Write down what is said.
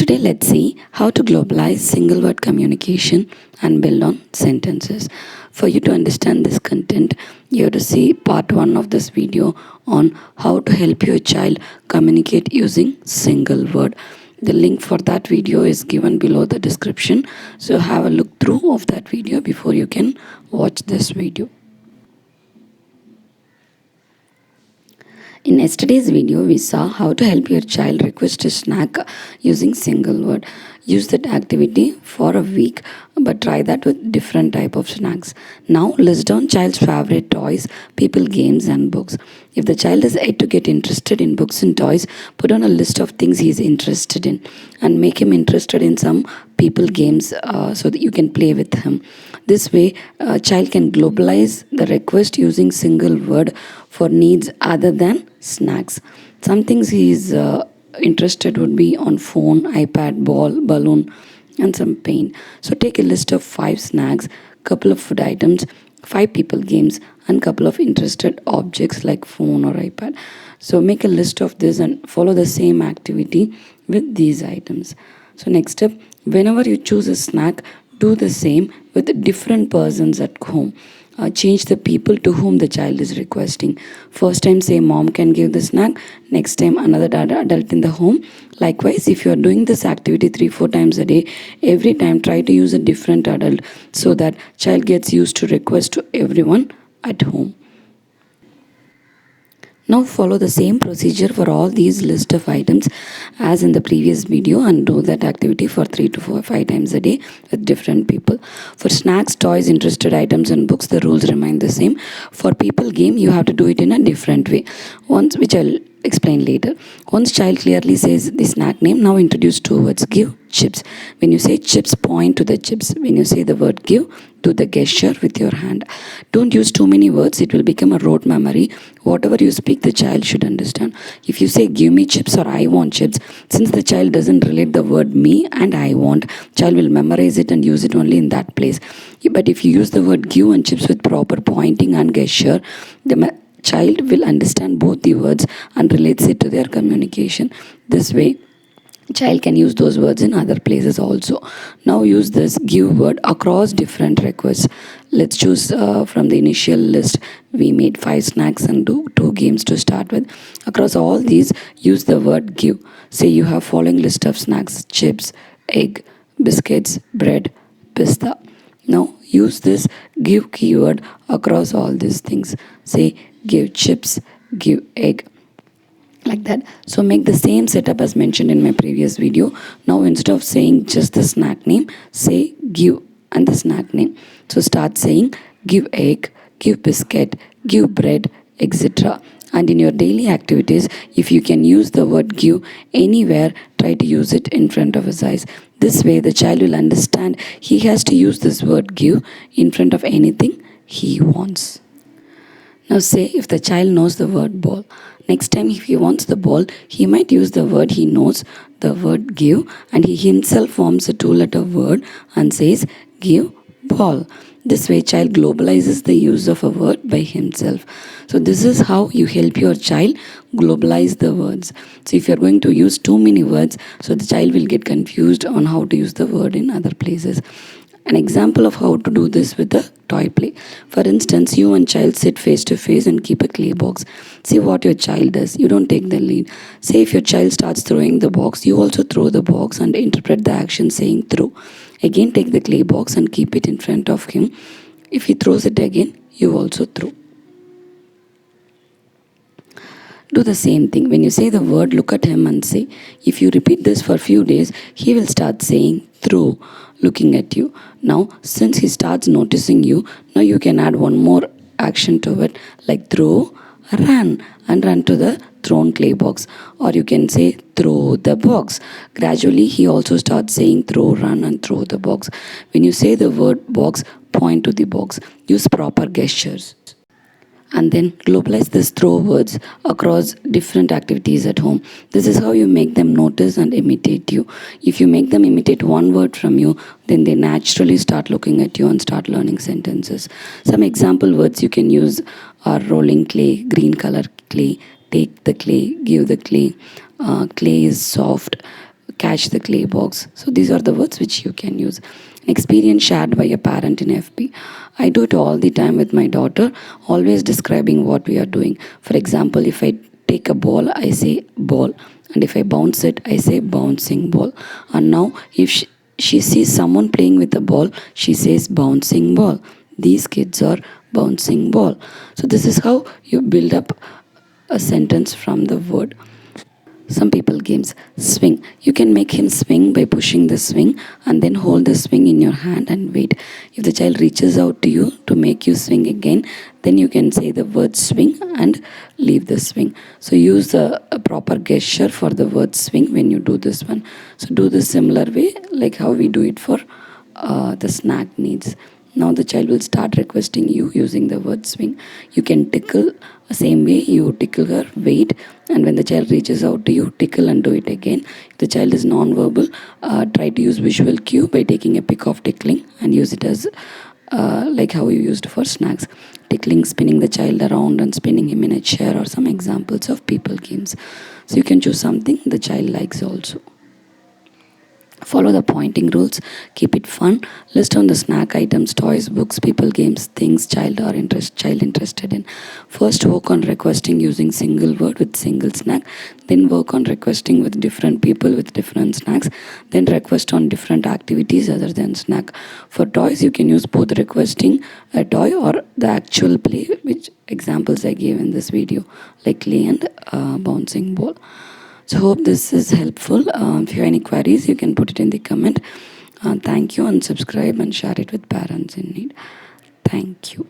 Today let's see how to globalize single word communication and build on sentences. For you to understand this content, you have to see part 1 of this video on how to help your child communicate using single word. The link for that video is given below the description. So have a look through of that video before you can watch this video. In yesterday's video, we saw how to help your child request a snack using single word. Use that activity for a week, but try that with different type of snacks. Now list down child's favorite toys, people, games and books. If the child is yet to get interested in books and toys, put on a list of things he is interested in and make him interested in some people games so that you can play with him. This way, a child can globalize the request using single word for needs other than snacks. Some things he is interested would be on phone, iPad, ball, balloon and some paint. So take a list of 5 snacks, couple of food items, 5 people games and couple of interested objects like phone or iPad. So make a list of this and follow the same activity with these items. So next step, whenever you choose a snack, do the same with different persons at home. Change the people to whom the child is requesting. First time say mom can give the snack, next time another adult in the home. Likewise, if you are doing this activity 3-4 times a day, every time try to use a different adult so that child gets used to request to everyone at home. Now follow the same procedure for all these list of items as in the previous video and do that activity for 3 to 5 times a day with different people. For snacks, toys, interested items and books, the rules remain the same. For people game, you have to do it in a different way, which I'll explain later. Once child clearly says the snack name, now introduce 2 words. Give chips. When you say chips, point to the chips. When you say the word give, do the gesture with your hand. Don't use too many words, it will become a rote memory. Whatever you speak, the child should understand. If you say give me chips or I want chips, since the child doesn't relate the word me and I want, child will memorize it and use it only in that place. But if you use the word give and chips with proper pointing and gesture, the child will understand both the words and relates it to their communication. This way, child can use those words in other places also. Now use this give word across different requests. Let's choose from the initial list. We made 5 snacks and do 2 games to start with. Across all these, use the word give. Say you have following list of snacks: chips, egg, biscuits, bread, pista. Now use this give keyword across all these things. Say give chips, give egg, like that. So make the same setup as mentioned in my previous video. Now instead of saying just the snack name, say give and the snack name. So start saying give egg, give biscuit, give bread, etc. And in your daily activities, if you can use the word give anywhere, try to use it in front of his eyes. This way the child will understand he has to use this word give in front of anything he wants. Now say if the child knows the word ball. Next time if he wants the ball, he might use the word he knows, the word give, and he himself forms a 2-letter word and says give ball. This way child globalizes the use of a word by himself. So this is how you help your child globalize the words. So if you're going to use too many words, so the child will get confused on how to use the word in other places. An example of how to do this with the toy play. For instance, you and child sit face to face and keep a clay box. See what your child does. You don't take the lead. Say if your child starts throwing the box, you also throw the box and interpret the action saying throw. Again take the clay box and keep it in front of him. If he throws it again, you also throw. Do the same thing. When you say the word, look at him and say. If you repeat this for a few days, he will start saying throw, looking at you. Now, since he starts noticing you, now you can add one more action to it, like throw, run, and run to the thrown clay box. Or you can say throw the box. Gradually, he also starts saying throw, run, and throw the box. When you say the word box, point to the box. Use proper gestures. And then globalize these throw words across different activities at home. This is how you make them notice and imitate you. If you make them imitate one word from you, then they naturally start looking at you and start learning sentences. Some example words you can use are rolling clay, green color clay, take the clay, give the clay, clay is soft, catch the clay box. So these are the words which you can use. An experience shared by a parent in FB. I do it all the time with my daughter, always describing what we are doing. For example, if I take a ball, I say ball, and if I bounce it, I say bouncing ball. And now if she sees someone playing with a ball, she says bouncing ball. These kids are bouncing ball. So this is how you build up a sentence from the word. Some people games. Swing. You can make him swing by pushing the swing and then hold the swing in your hand and wait. If the child reaches out to you to make you swing again, then you can say the word swing and leave the swing. So use a proper gesture for the word swing when you do this one. So do the similar way like how we do it for the snack needs. Now the child will start requesting you using the word swing. You can tickle, same way you tickle her, wait, and when the child reaches out to you, tickle and do it again. If the child is non-verbal, try to use visual cue by taking a pic of tickling and use it as like how you used for snacks. Tickling, spinning the child around and spinning him in a chair, or some examples of people games. So you can choose something the child likes also. Follow the pointing rules, keep it fun, list down the snack items, toys, books, people, games, things child interested in. First work on requesting using single word with single snack, then work on requesting with different people with different snacks, then request on different activities other than snack. For toys, you can use both requesting a toy or the actual play, which examples I gave in this video, like clay and bouncing ball. So hope this is helpful. If you have any queries, you can put it in the comment. Thank you, and subscribe and share it with parents in need. Thank you.